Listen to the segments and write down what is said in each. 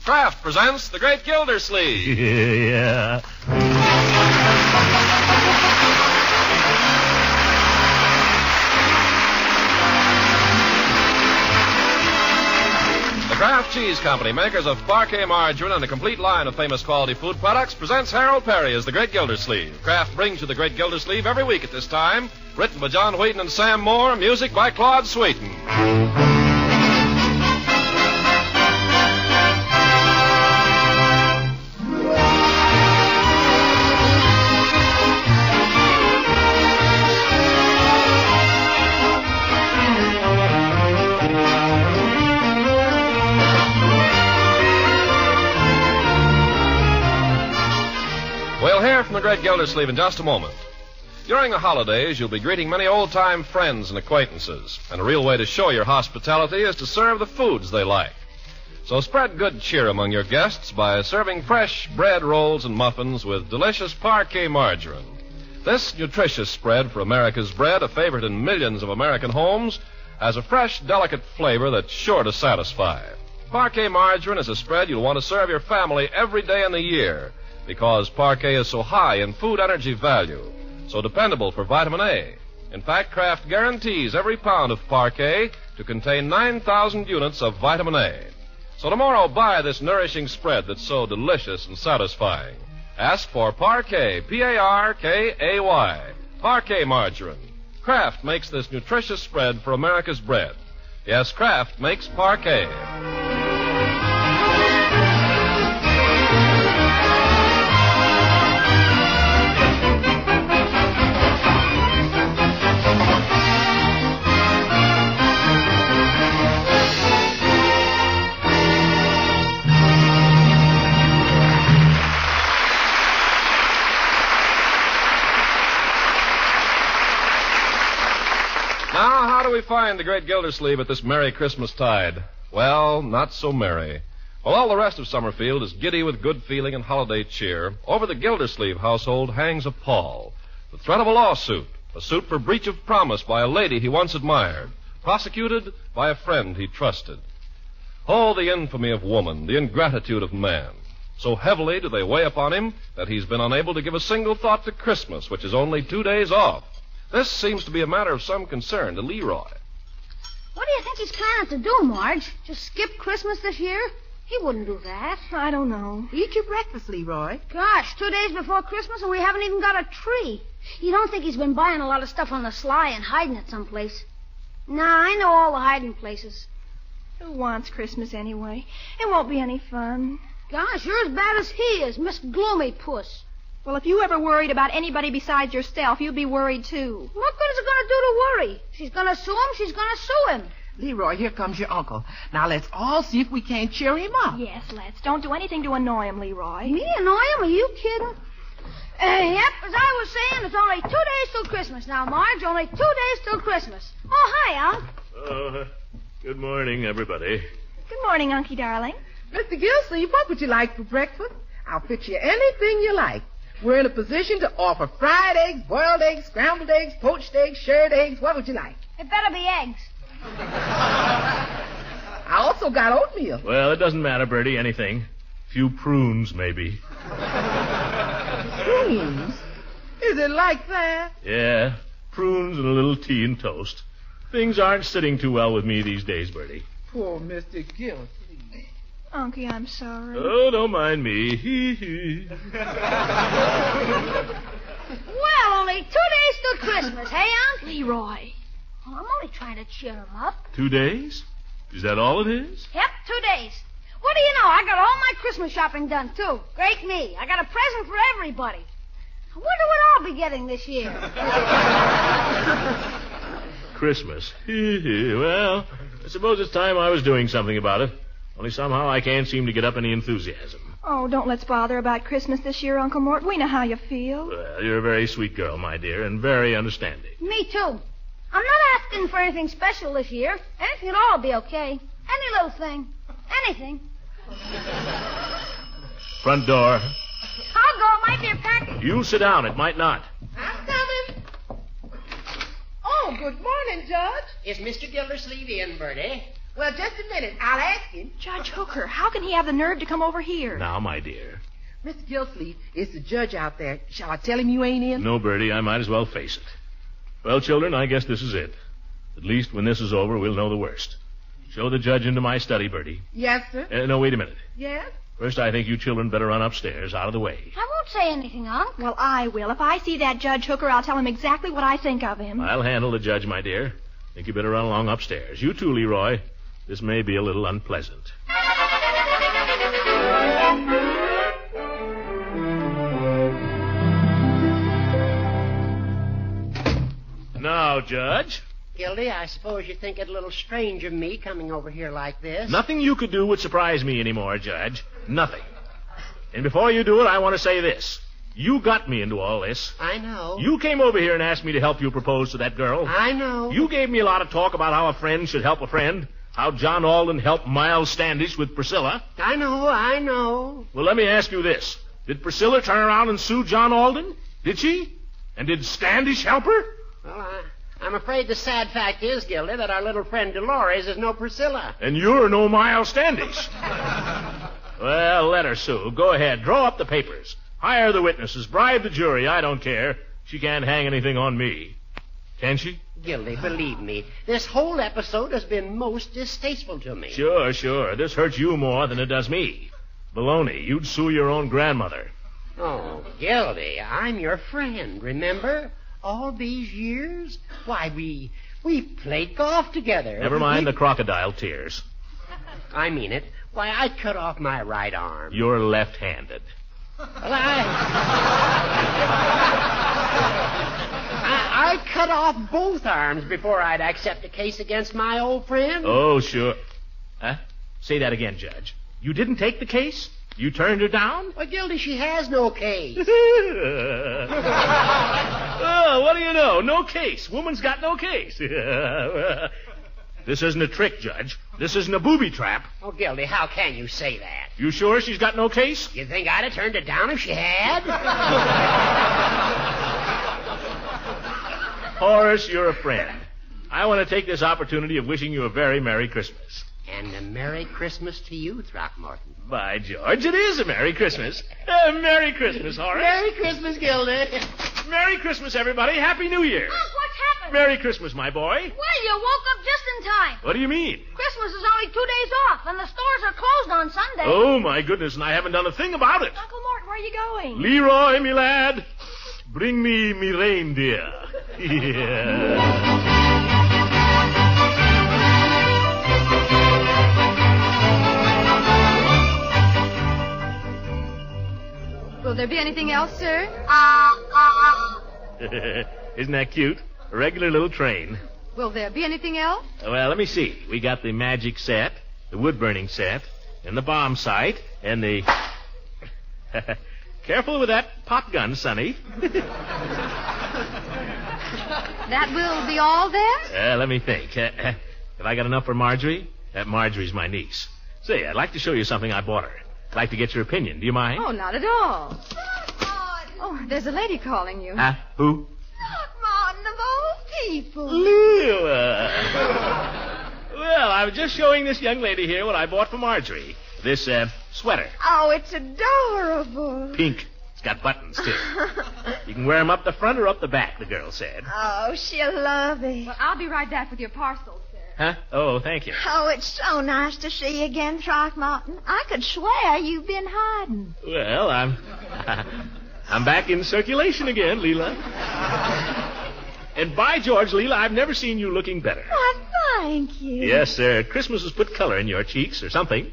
Kraft presents The Great Gildersleeve. Yeah. The Kraft Cheese Company, makers of Parquet margarine and a complete line of famous quality food products, presents Harold Perry as The Great Gildersleeve. Kraft brings you The Great Gildersleeve every week at this time. Written by John Wheaton and Sam Moore, music by Claude Sweeten. We'll hear from the Great Gildersleeve in just a moment. During the holidays, you'll be greeting many old-time friends and acquaintances, and a real way to show your hospitality is to serve the foods they like. So spread good cheer among your guests by serving fresh bread rolls and muffins with delicious Parquet margarine. This nutritious spread for America's bread, a favorite in millions of American homes, has a fresh, delicate flavor that's sure to satisfy. Parquet margarine is a spread you'll want to serve your family every day in the year, because Parquet is so high in food energy value, so dependable for vitamin A. In fact, Kraft guarantees every pound of Parquet to contain 9,000 units of vitamin A. So tomorrow, buy this nourishing spread that's so delicious and satisfying. Ask for Parquet, P-A-R-K-A-Y, Parquet margarine. Kraft makes this nutritious spread for America's bread. Yes, Kraft makes Parquet. Now, how do we find the Great Gildersleeve at this merry Christmas tide? Well, not so merry. While all the rest of Summerfield is giddy with good feeling and holiday cheer, over the Gildersleeve household hangs a pall. The threat of a lawsuit, a suit for breach of promise by a lady he once admired, prosecuted by a friend he trusted. Oh, the infamy of woman, the ingratitude of man. So heavily do they weigh upon him that he's been unable to give a single thought to Christmas, which is only 2 days off. This seems to be a matter of some concern to Leroy. What do you think he's planning to do, Marge? Just skip Christmas this year? He wouldn't do that. I don't know. Eat your breakfast, Leroy. Gosh, 2 days before Christmas and we haven't even got a tree. You don't think he's been buying a lot of stuff on the sly and hiding it someplace? Nah, I know all the hiding places. Who wants Christmas anyway? It won't be any fun. Gosh, you're as bad as he is, Miss Gloomy Puss. Well, if you ever worried about anybody besides yourself, you'd be worried, too. What good is it going to do to worry? She's going to sue him, she's going to sue him. Leroy, here comes your uncle. Now, let's all see if we can't cheer him up. Yes, let's. Don't do anything to annoy him, Leroy. Me annoy him? Are you kidding? Yep, as I was saying, it's only 2 days till Christmas now, Marge. Only 2 days till Christmas. Oh, hi, Unc. Oh, good morning, everybody. Good morning, Unky darling. Mr. Gildersleeve, what would you like for breakfast? I'll fix you anything you like. We're in a position to offer fried eggs, boiled eggs, scrambled eggs, poached eggs, shirred eggs. What would you like? It better be eggs. I also got oatmeal. Well, it doesn't matter, Bertie, anything. Few prunes, maybe. Prunes? Is it like that? Yeah, prunes and a little tea and toast. Things aren't sitting too well with me these days, Bertie. Poor Mr. Gildersleeve. Unky, I'm sorry. Oh, don't mind me. Hee hee. Well, only 2 days till Christmas, hey, Unc? Leroy. Well, I'm only trying to cheer him up. 2 days? Is that all it is? Yep, 2 days. What do you know? I got all my Christmas shopping done, too. Great me. I got a present for everybody. I wonder what I'll be getting this year. Christmas. Hee hee. Well, I suppose it's time I was doing something about it. Only somehow I can't seem to get up any enthusiasm. Oh, don't let's bother about Christmas this year, Uncle Mort. We know how you feel. Well, you're a very sweet girl, my dear, and very understanding. Me, too. I'm not asking for anything special this year. Anything at all will be okay. Any little thing. Anything. Front door. I'll go. It might be a package. You sit down. It might not. I'm coming. Oh, good morning, Judge. Is Mr. Gildersleeve in, Bertie? Well, just a minute. I'll ask him. Judge Hooker, how can he have the nerve to come over here? Now, my dear. Mr. Gildersleeve, it's the judge out there. Shall I tell him you ain't in? No, Bertie, I might as well face it. Well, children, I guess this is it. At least when this is over, we'll know the worst. Show the judge into my study, Bertie. Yes, sir. No, wait a minute. Yes? First, I think you children better run upstairs, out of the way. I won't say anything, Unc. Well, I will. If I see that Judge Hooker, I'll tell him exactly what I think of him. I'll handle the judge, my dear. Think you better run along upstairs. You too, Leroy. This may be a little unpleasant. Now, Judge. Gildy, I suppose you think it a little strange of me coming over here like this. Nothing you could do would surprise me anymore, Judge. Nothing. And before you do it, I want to say this. You got me into all this. I know. You came over here and asked me to help you propose to that girl. I know. You gave me a lot of talk about how a friend should help a friend. How John Alden helped Miles Standish with Priscilla. I know. Well, let me ask you this. Did Priscilla turn around and sue John Alden? Did she? And did Standish help her? Well, I'm afraid the sad fact is, Gildy, that our little friend Dolores is no Priscilla. And you're no Miles Standish. Well, let her sue. Go ahead. Draw up the papers. Hire the witnesses. Bribe the jury. I don't care. She can't hang anything on me. Can she? Gildy, believe me, this whole episode has been most distasteful to me. Sure. This hurts you more than it does me. Baloney, you'd sue your own grandmother. Oh, Gildy, I'm your friend, remember? All these years? Why, we played golf together. Never mind the crocodile tears. I mean it. Why, I cut off my right arm. You're left-handed. Well, I cut off both arms before I'd accept a case against my old friend. Oh, sure. Huh? Say that again, Judge. You didn't take the case? You turned her down? Well, Gildy, she has no case. Oh, what do you know? No case. Woman's got no case. This isn't a trick, Judge. This isn't a booby trap. Oh, Gildy, how can you say that? You sure she's got no case? You think I'd have turned it down if she had? Horace, you're a friend. I want to take this opportunity of wishing you a very Merry Christmas. And a Merry Christmas to you, Throckmorton. By George, it is a Merry Christmas. Merry Christmas, Horace. Merry Christmas, Gildy. Merry Christmas, everybody. Happy New Year. Unc, what's happened? Merry Christmas, my boy. Well, you woke up just in time. What do you mean? Christmas is only 2 days off, and the stores are closed on Sunday. Oh, my goodness, and I haven't done a thing about it. Uncle Mort, where are you going? Leroy, me lad, bring me reindeer. Yeah. Will there be anything else, sir? Isn't that cute? A regular little train. Will there be anything else? Well, let me see. We got the magic set, the wood-burning set, and the bomb sight, and the... Careful with that pop gun, Sonny. That will be all then? Let me think. Have I got enough for Marjorie? Marjorie's my niece. Say, I'd like to show you something I bought her. I'd like to get your opinion. Do you mind? Oh, not at all. Oh, there's a lady calling you. Huh? Who? Throckmorton, of all people. Leela. Well, I was just showing this young lady here what I bought for Marjorie. This, sweater. Oh, it's adorable. Pink. It's got buttons, too. You can wear them up the front or up the back, the girl said. Oh, she'll love it. Well, I'll be right back with your parcel, sir. Huh? Oh, thank you. Oh, it's so nice to see you again, Throckmorton. I could swear you've been hiding. Well, I'm back in circulation again, Leela. And by George, Leela, I've never seen you looking better. Why, thank you. Yes, sir. Christmas has put color in your cheeks or something.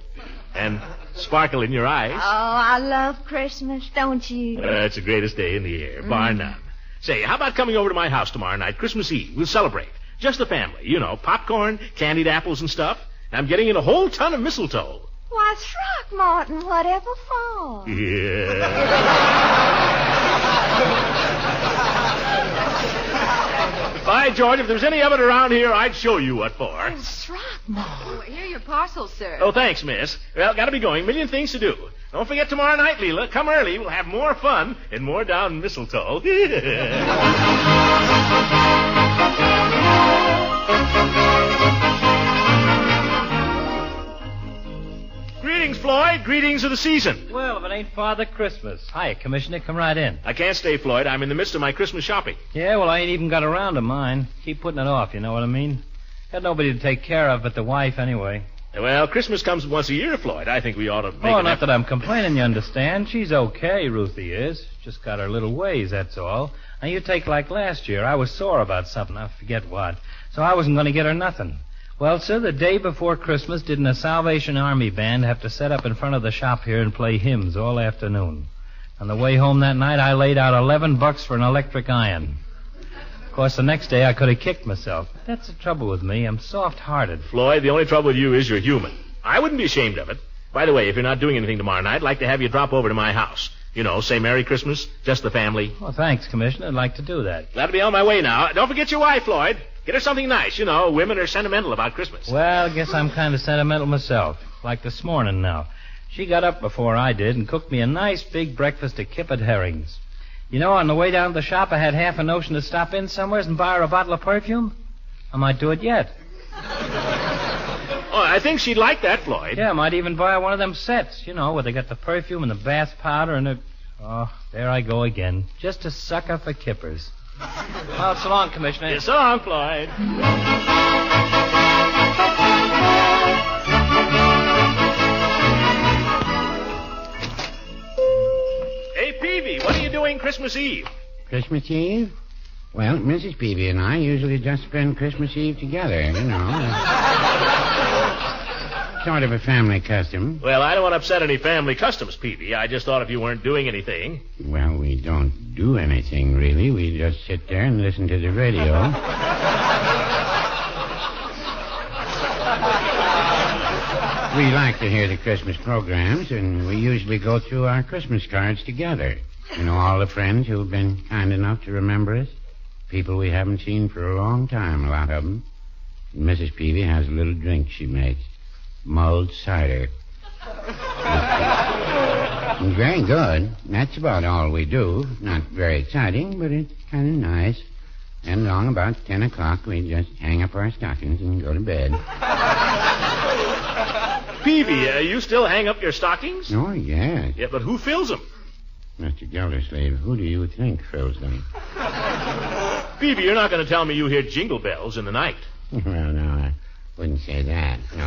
And sparkle in your eyes. Oh, I love Christmas, don't you? It's the greatest day in the year, bar none. Say, how about coming over to my house tomorrow night, Christmas Eve? We'll celebrate. Just the family. You know, popcorn, candied apples and stuff. And I'm getting in a whole ton of mistletoe. Why, Throckmorton, whatever for? Yeah. By George, if there's any of it around here, I'd show you what for. Oh, Throckmorton. Oh, here are your parcels, sir. Oh, thanks, miss. Well, gotta be going. Million things to do. Don't forget tomorrow night, Leela. Come early. We'll have more fun and more down mistletoe. Greetings, Floyd. Greetings of the season. Well, if it ain't Father Christmas. Hi, Commissioner. Come right in. I can't stay, Floyd. I'm in the midst of my Christmas shopping. Yeah, well, I ain't even got around to mine. Keep putting it off, you know what I mean? Got nobody to take care of but the wife, anyway. Well, Christmas comes once a year, Floyd. I think we ought to make not that I'm complaining, you understand. She's okay, Ruthie is. Just got her little ways, that's all. Now, you take like last year. I was sore about something. I forget what. So I wasn't going to get her nothing. Well, sir, the day before Christmas, didn't a Salvation Army band have to set up in front of the shop here and play hymns all afternoon? On the way home that night, I laid out $11 for an electric iron. Of course, the next day I could have kicked myself. That's the trouble with me. I'm soft-hearted. Floyd, the only trouble with you is you're human. I wouldn't be ashamed of it. By the way, if you're not doing anything tomorrow night, I'd like to have you drop over to my house. You know, say Merry Christmas, just the family. Well, thanks, Commissioner. I'd like to do that. Glad to be on my way now. Don't forget your wife, Floyd. Get her something nice. You know, women are sentimental about Christmas. Well, I guess I'm kind of sentimental myself. Like this morning now. She got up before I did and cooked me a nice big breakfast of kippered herrings. You know, on the way down to the shop, I had half a notion to stop in somewhere and buy her a bottle of perfume. I might do it yet. Oh, I think she'd like that, Floyd. Yeah, I might even buy her one of them sets, you know, where they got the perfume and the bath powder and the... Oh, there I go again. Just a sucker for kippers. Well, so long, Commissioner. Yeah, so long, Floyd. Hey, Peavy, what are you doing Christmas Eve? Christmas Eve? Well, Mrs. Peavy and I usually just spend Christmas Eve together, you know. Sort of a family custom. Well, I don't want to upset any family customs, Peavy. I just thought if you weren't doing anything... Well, we don't do anything, really. We just sit there and listen to the radio. We like to hear the Christmas programs, and we usually go through our Christmas cards together. You know, all the friends who've been kind enough to remember us. People we haven't seen for a long time, a lot of them. And Mrs. Peavy has a little drink she makes. Mulled cider. Very good. That's about all we do. Not very exciting, but it's kind of nice. And along about 10 o'clock, we just hang up our stockings and go to bed. Peavy, you still hang up your stockings? Oh, yes. Yeah, but who fills them? Mr. Gildersleeve, who do you think fills them? Peavy, you're not going to tell me you hear jingle bells in the night. Well, no, I wouldn't say that, no.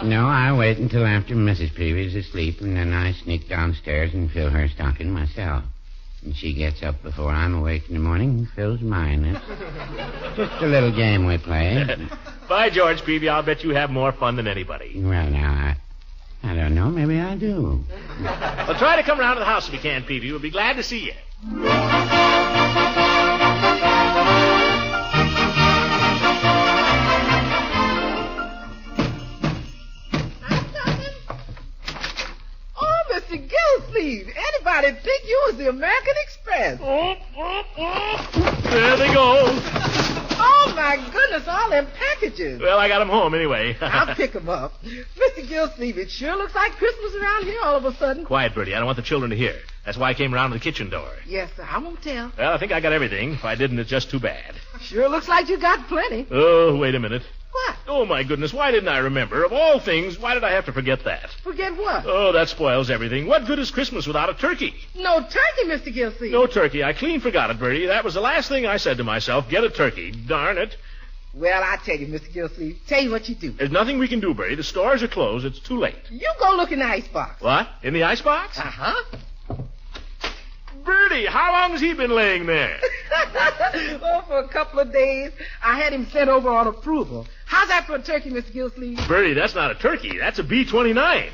No, I wait until after Mrs. Peavy's asleep, and then I sneak downstairs and fill her stocking myself. And she gets up before I'm awake in the morning and fills mine. It's just a little game we play. By George, Peavy, I'll bet you have more fun than anybody. Well, now, I don't know. Maybe I do. Well, try to come around to the house if you can, Peavy. We'll be glad to see you. Gildersleeve, anybody think you was the American Express? There they go. Oh, my goodness, all them packages. Well, I got them home anyway. I'll pick them up. Mr. Gildersleeve, it sure looks like Christmas around here all of a sudden. Quiet, Bertie. I don't want the children to hear. That's why I came around to the kitchen door. Yes, sir. I won't tell. Well, I think I got everything. If I didn't, it's just too bad. Sure looks like you got plenty. Oh, wait a minute. What? Oh, my goodness. Why didn't I remember? Of all things, why did I have to forget that? Forget what? Oh, that spoils everything. What good is Christmas without a turkey? No turkey, Mr. Gildersleeve. No turkey. I clean forgot it, Bertie. That was the last thing I said to myself. Get a turkey. Darn it. Well, I tell you, Mr. Gildersleeve, tell you what you do. There's nothing we can do, Bertie. The stores are closed. It's too late. You go look in the icebox. What? In the icebox? Uh-huh. Bertie, how long has he been laying there? Oh, for a couple of days. I had him sent over on approval. How's that for a turkey, Mr. Gildersleeve? Bertie, that's not a turkey. That's a B-29.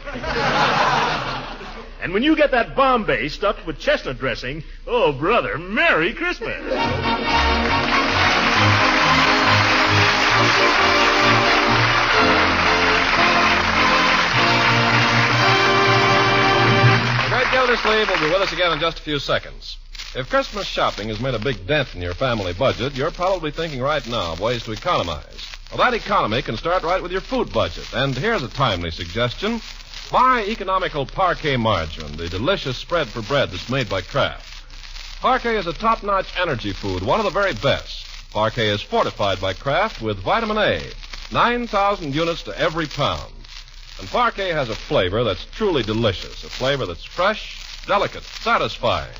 And when you get that Bombay stuffed with chestnut dressing, oh, brother, Merry Christmas. Gildersleeve will be with us again in just a few seconds. If Christmas shopping has made a big dent in your family budget, you're probably thinking right now of ways to economize. Well, that economy can start right with your food budget. And here's a timely suggestion. Buy economical Parquet margarine, the delicious spread for bread that's made by Kraft. Parquet is a top-notch energy food, one of the very best. Parquet is fortified by Kraft with vitamin A, 9,000 units to every pound. And parquet has a flavor that's truly delicious, a flavor that's fresh, delicate, satisfying.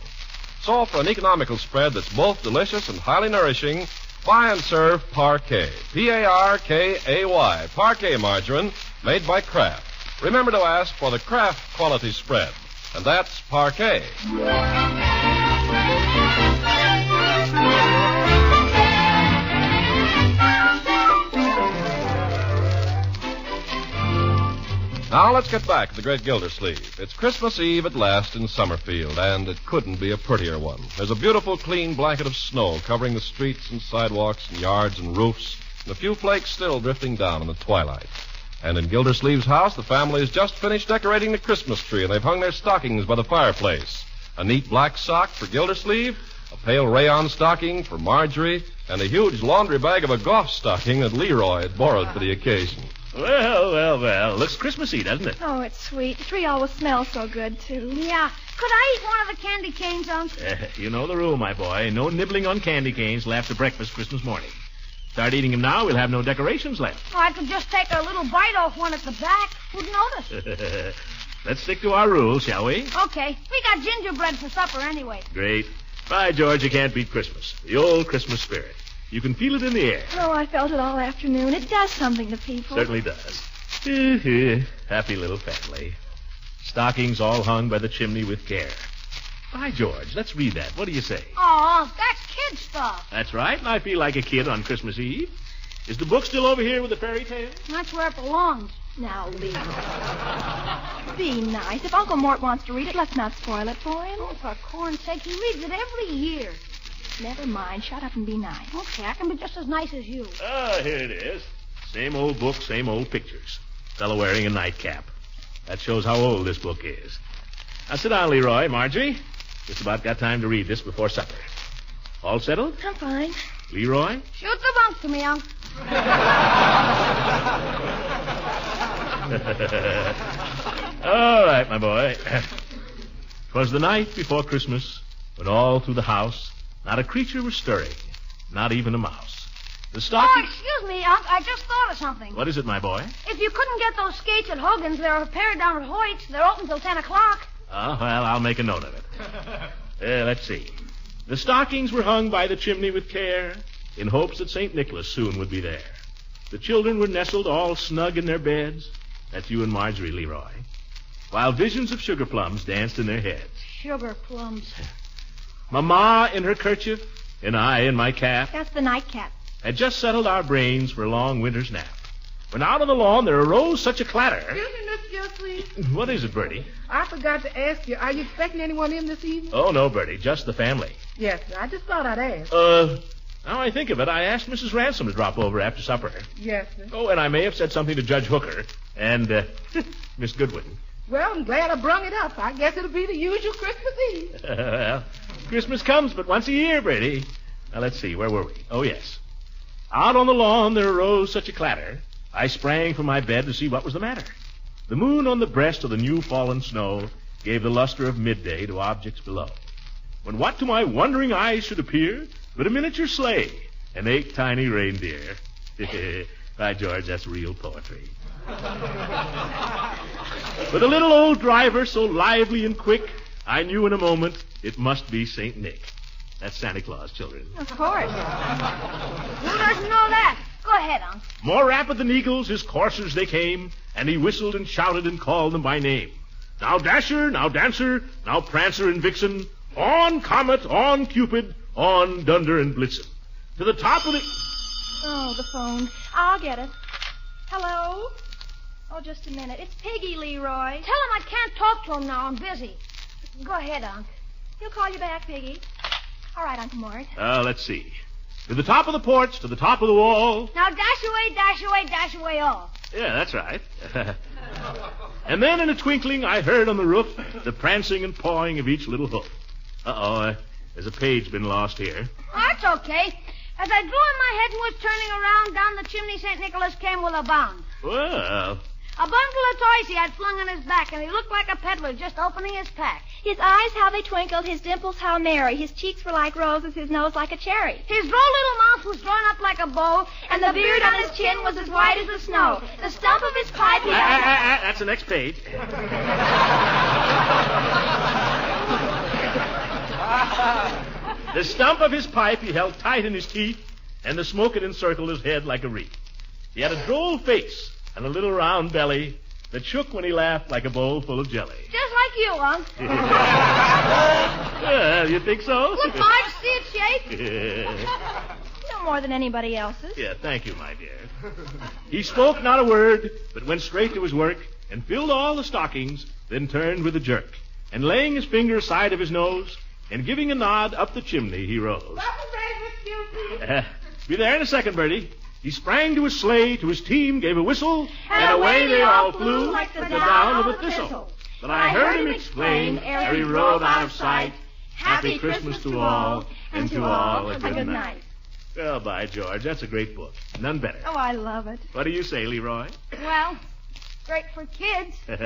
So for an economical spread that's both delicious and highly nourishing, buy and serve Parquet. P-A-R-K-A-Y. Parquet margarine made by Kraft. Remember to ask for the Kraft quality spread. And that's Parquet. Now let's get back to the great Gildersleeve. It's Christmas Eve at last in Summerfield, and it couldn't be a prettier one. There's a beautiful, clean blanket of snow covering the streets and sidewalks and yards and roofs, and a few flakes still drifting down in the twilight. And in Gildersleeve's house, the family has just finished decorating the Christmas tree, and they've hung their stockings by the fireplace. A neat black sock for Gildersleeve, a pale rayon stocking for Marjorie, and a huge laundry bag of a golf stocking that Leroy had borrowed for the occasion. Well. Looks Christmassy, doesn't it? Oh, it's sweet. The tree always smells so good, too. Yeah. Could I eat one of the candy canes, Unc? You know the rule, my boy. No nibbling on candy canes till after breakfast Christmas morning. Start eating them now, we'll have no decorations left. Oh, I could just take a little bite off one at the back. Who'd notice? Let's stick to our rules, shall we? Okay. We got gingerbread for supper anyway. Great. By George, you can't beat Christmas. The old Christmas spirit. You can feel it in the air. Oh, I felt it all afternoon. It does something to people. Certainly does. Happy little family. Stockings all hung by the chimney with care. By George, let's read that. What do you say? Oh, that's kid stuff. That's right, and I feel like a kid on Christmas Eve. Is the book still over here with the fairy tale? That's where it belongs. Now, Lee. Be nice. If Uncle Mort wants to read it, let's not spoil it for him. Oh, for corn's sake, he reads it every year. Never mind. Shut up and be nice. Okay, I can be just as nice as you. Here it is. Same old book, same old pictures. Fellow wearing a nightcap. That shows how old this book is. Now sit down, Leroy, Marjorie. Just about got time to read this before supper. All settled? I'm fine. Leroy? Shoot the bunk to me, Unc. All right, my boy. 'Twas the night before Christmas when all through the house not a creature was stirring, not even a mouse. The stocking... Oh, excuse me, Unc. I just thought of something. What is it, my boy? If you couldn't get those skates at Hogan's, they're repaired down at Hoyt's. They're open till 10 o'clock. Oh, well, I'll make a note of it. Let's see. The stockings were hung by the chimney with care in hopes that St. Nicholas soon would be there. The children were nestled all snug in their beds. That's you and Marjorie, Leroy. While visions of sugar plums danced in their heads. Sugar plums. Mama in her kerchief and I in my cap That's the nightcap. had just settled our brains for a long winter's nap. When out on the lawn there arose such a clatter. Excuse me, Miss Gildersleeve. What is it, Bertie? I forgot to ask you, are you expecting anyone in this evening? Oh, no, Bertie, just the family. Yes, I just thought I'd ask. Now I think of it, I asked Mrs. Ransom to drop over after supper. Yes, sir. Oh, and I may have said something to Judge Hooker and Miss Goodwin. Well, I'm glad I brung it up. I guess it'll be the usual Christmas Eve. Well, Christmas comes but once a year, Bertie. Now, let's see, where were we? Oh, yes. Out on the lawn there arose such a clatter, I sprang from my bed to see what was the matter. The moon on the breast of the new-fallen snow gave the luster of midday to objects below. When what to my wondering eyes should appear but a miniature sleigh and 8 tiny reindeer. By George, that's real poetry. With a little old driver so lively and quick, I knew in a moment it must be St. Nick. That's Santa Claus, children. Of course. Who doesn't know that? Go ahead, Unc. More rapid than eagles, his coursers they came, and he whistled and shouted and called them by name. Now Dasher, now Dancer, now Prancer and Vixen, on Comet, on Cupid, on Dunder and Blitzen. To the top of the... Oh, the phone. I'll get it. Hello? Oh, just a minute. It's Piggy, Leroy. Tell him I can't talk to him now. I'm busy. Go ahead, Unc. He'll call you back, Piggy. All right, Uncle Mort. Let's see. To the top of the porch, to the top of the wall. Now dash away, dash away, dash away all. Yeah, that's right. And then in a twinkling, I heard on the roof the prancing and pawing of each little hoof. There's a page been lost here. That's okay. As I drew in my head and was turning around, down the chimney St. Nicholas came with a bound. Well, A bundle of toys he had flung on his back, and he looked like a peddler just opening his pack. His eyes, how they twinkled, his dimples, how merry. His cheeks were like roses, his nose like a cherry. His droll little mouth was drawn up like a bow, And the beard on his chin was as white as the snow. The stump of his pipe he had... That's the next page. The stump of his pipe he held tight in his teeth, and the smoke had encircled his head like a wreath. He had a droll face and a little round belly that shook when he laughed like a bowl full of jelly. just like you, Unc. Yeah, you think so? Look, Marge, see it shake? No more than anybody else's. Yeah, thank you, my dear. He spoke not a word, but went straight to his work and filled all the stockings, then turned with a jerk. And laying his finger aside of his nose and giving a nod up the chimney, he rose. Be there in a second, Bertie. He sprang to his sleigh, to his team, gave a whistle, and away they all flew like the down of a thistle. But I heard him explain, ere he rode out of sight, Happy Christmas to all, and to all a good night. Well, by George, that's a great book. None better. Oh, I love it. What do you say, Leroy? Well, great for kids. Well,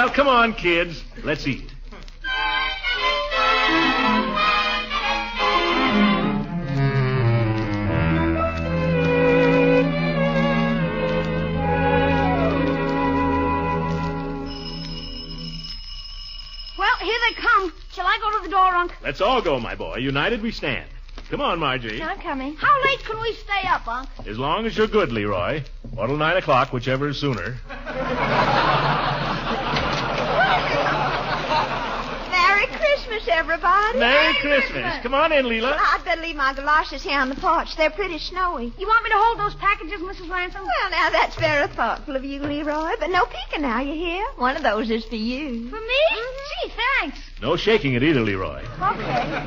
come on, kids. Let's eat. Well, here they come. Shall I go to the door, Unc? Let's all go, my boy. United we stand. Come on, Margie. I'm coming. How late can we stay up, Unc? As long as you're good, Leroy. Or till 9 o'clock, whichever is sooner. Merry Christmas, everybody. Merry Christmas. Come on in, Leela. I'd better leave my galoshes here on the porch. They're pretty snowy. You want me to hold those packages, Mrs. Ransom? Well, now, that's very thoughtful of you, Leroy. But no peeking now, you hear? One of those is for you. For me? Gee, thanks. No shaking it either, Leroy. Okay.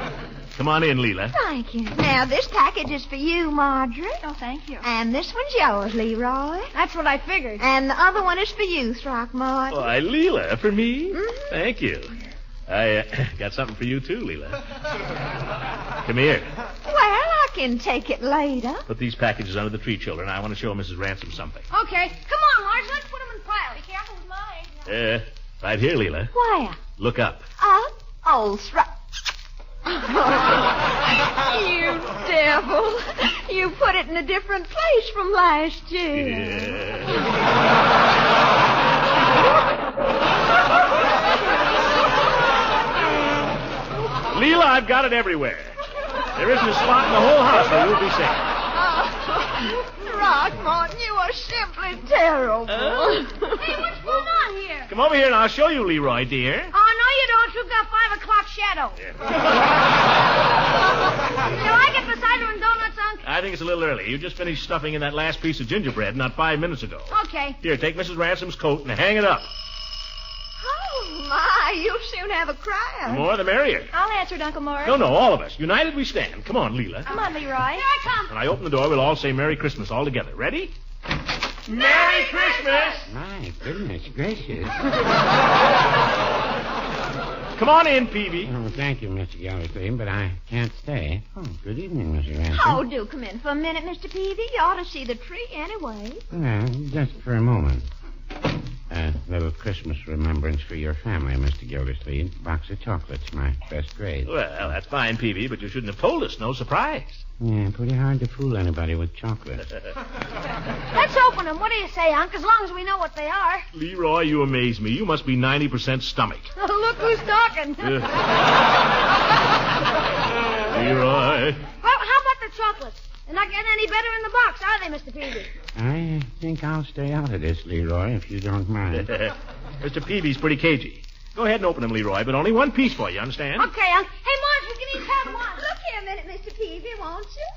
Come on in, Leela. Thank you. Now, this package is for you, Marjorie. Oh, thank you. And this one's yours, Leroy. That's what I figured. And the other one is for you, Throckmorton. Why, Leela, for me? Mm-hmm. Thank you. I got something for you, too, Leela. Come here. Well, I can take it later. Put these packages under the tree, children. I want to show Mrs. Ransom something. Okay. Come on, Marge. Let's put them in piles. Be careful with mine. Right here, Leela. Where? Look up. Up? Oh, you devil. You put it in a different place from last year. Yeah. Leela, I've got it everywhere. There isn't a spot in the whole house where you'll be safe. Throckmorton, you are simply terrible. Hey, what's going on here? Come over here and I'll show you, Leroy, dear. Oh, no, you don't. You've got 5 o'clock shadow. Shall I get the cider and donuts, Unc? I think it's a little early. You just finished stuffing in that last piece of gingerbread not 5 minutes ago. Okay. Here, take Mrs. Ransom's coat and hang it up. Oh, my, you'll soon have a The crowd. more, the merrier. I'll answer it, Uncle Morris. No, all of us. United we stand. Come on, Leela. Come on, Leroy. Here I come. When I open the door, we'll all say Merry Christmas all together. Ready? Merry Christmas! My goodness gracious. Come on in, Peavy. Oh, thank you, Mr. Gildersleeve, but I can't stay. Oh, good evening, Mrs. Ransom. Oh, do come in for a minute, Mr. Peavy. You ought to see the tree anyway. Well, just for a moment. A little Christmas remembrance for your family, Mr. Gildersleeve. Box of chocolates, my best grade. Well, that's fine, Peavy, but you shouldn't have told us. No surprise. Yeah, pretty hard to fool anybody with chocolate. Let's open them. What do you say, Unc? As long as we know what they are. Leroy, you amaze me. You must be 90% stomach. Look who's talking. Leroy. Well, how about the chocolates? They're not getting any better in the box, are they, Mr. Peavy? I think I'll stay out of this, Leroy, if you don't mind. Mr. Peavy's pretty cagey. Go ahead and open them, Leroy, but only one piece for you, understand? Okay, Unc. Hey, Marge, we can each have one. Look here a minute, Mr. Peavy, won't you?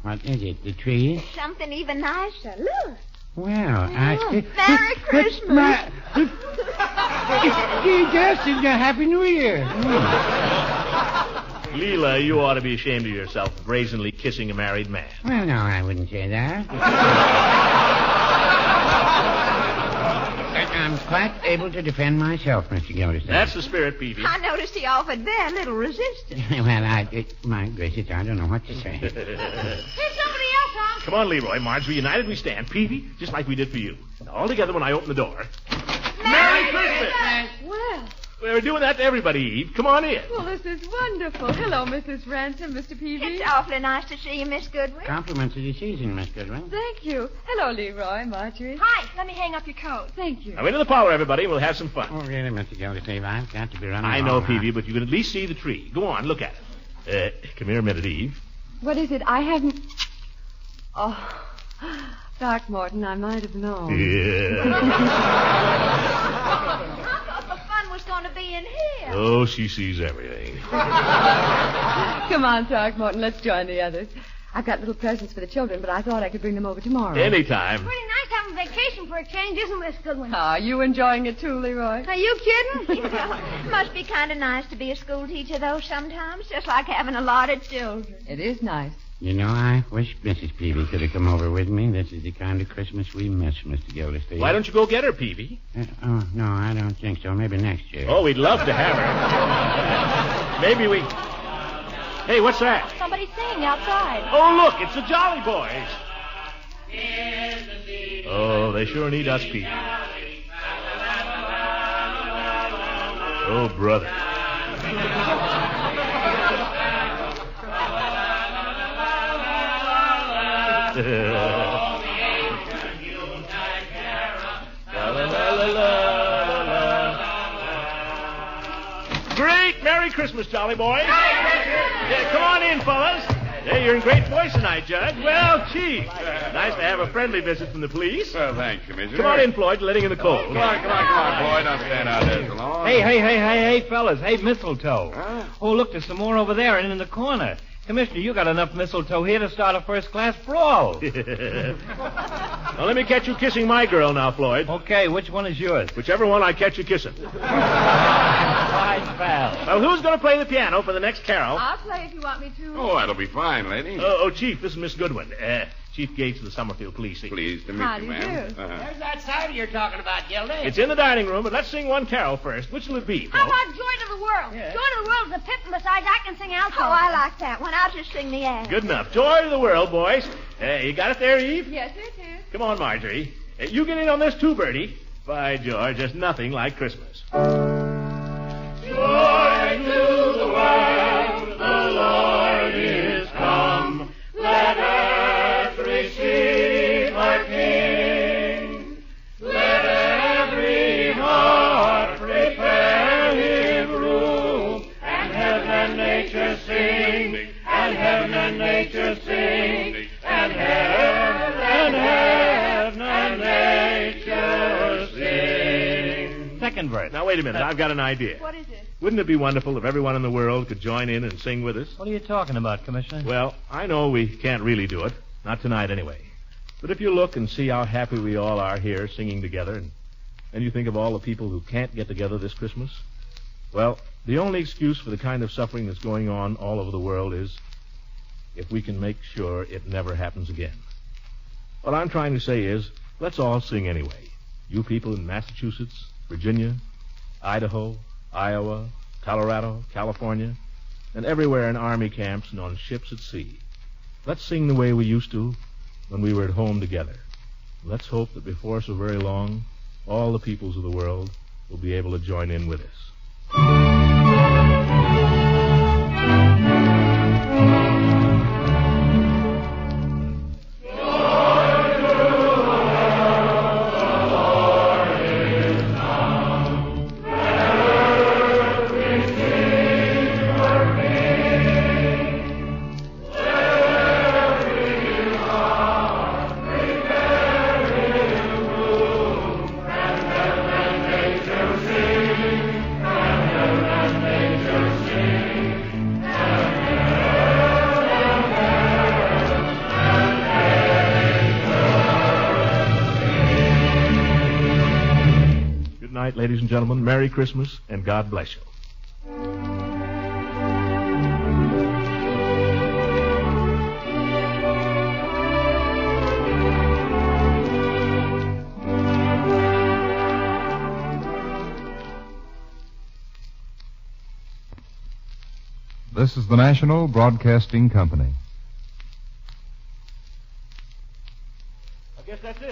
What is it, the tree? Something even nicer. Look. Well, Merry Christmas. Just a Happy New Year. Leela, you ought to be ashamed of yourself brazenly kissing a married man. Well, no, I wouldn't say that. I'm quite able to defend myself, Mr. Gildersleeve. That's the spirit, Peavy. I noticed he offered very little resistance. Well, my gracious, I don't know what to say. Here's somebody else, Unc. Come on, Leroy. Marjorie, united we stand. Peavy, just like we did for you. Now, all together when I open the door. Merry Christmas! Well, We're doing that to everybody, Eve. Come on in. well, this is wonderful. Hello, Mrs. Ransom, Mr. Peavy. It's awfully nice to see you, Miss Goodwin. Compliments of the season, Miss Goodwin. Thank you. Hello, Leroy, Marjorie. Hi, let me hang up your coat. Thank you. Now, into the parlor, everybody, and we'll have some fun. Oh, really, Mr. Gildersleeve, I've got to be running. I know, along. Peavy, but you can at least see the tree. Go on, look at it. Come here a minute, Eve. What is it? I haven't... Oh, Throckmorton, I might have known. Yeah. I thought the fun was going to be in here. Oh, she sees everything. Come on, Throckmorton, let's join the others. I've got little presents for the children, but I thought I could bring them over tomorrow. Anytime. Pretty nice having vacation for a change, isn't it, Miss Goodwin? Are you enjoying it too, Leroy? Are you kidding? Must be kind of nice to be a school teacher, though, sometimes. Just like having a lot of children. It is nice. You know, I wish Mrs. Peavy could have come over with me. This is the kind of Christmas we miss, Mr. Gildersleeve. Why don't you go get her, Peavy? Oh, no, I don't think so. Maybe next year. Oh, we'd love to have her. Maybe we... Hey, what's that? Somebody's singing outside. Oh, look, it's the Jolly Boys. Oh, they sure need us, Peavy. Oh, brother. Great Merry Christmas, Jolly Boys. Yeah, come on in, fellas. Hey, you're in great voice tonight, Judge. Well, Chief. Nice to have a friendly visit from the police. Well, thanks, Commissioner. Come on in, Floyd. Letting in the cold. Come on, Floyd. Don't stand out there so long. Hey, fellas. Hey, mistletoe. Huh? Oh, look, there's some more over there and in the corner. Commissioner, you got enough mistletoe here to start a first-class brawl. Now, let me catch you kissing my girl now, Floyd. Okay, which one is yours? Whichever one I catch you kissing. Fine, pal. Well, who's going to play the piano for the next carol? I'll play if you want me to. Oh, that'll be fine, lady. Chief, this is Miss Goodwin. Chief Gates of the Summerfield Police. Pleased to meet How you, do you ma'am. do? There's that cider you're talking about, Gildy. It's in the dining room, but let's sing one carol first. Which will it be, How folks? about Joy to the World? Yeah. Joy to the World is a pip, and besides, I can sing alto. Oh, I like that one. I'll just sing the air. Good enough. Joy to the world, boys. You got it there, Eve? Yes, it is. Come on, Marjorie. You get in on this too, Bertie. By George, there's nothing like Christmas. Joy to the world, the Lord is come. Let earth receive her King. Let every heart prepare him room. And heaven and nature sing. And heaven and nature sing. And heaven and nature sing. Second verse. Now, wait a minute. I've got an idea. What is it? Wouldn't it be wonderful if everyone in the world could join in and sing with us? What are you talking about, Commissioner? Well, I know we can't really do it. Not tonight, anyway. But if you look and see how happy we all are here singing together, and you think of all the people who can't get together this Christmas, well, the only excuse for the kind of suffering that's going on all over the world is if we can make sure it never happens again. What I'm trying to say is, let's all sing anyway. You people in Massachusetts, Virginia, Idaho, Iowa, Colorado, California, and everywhere in army camps and on ships at sea. Let's sing the way we used to when we were at home together. Let's hope that before so very long, all the peoples of the world will be able to join in with us. Good night, ladies and gentlemen. Merry Christmas, and God bless you. This is the National Broadcasting Company. that's it.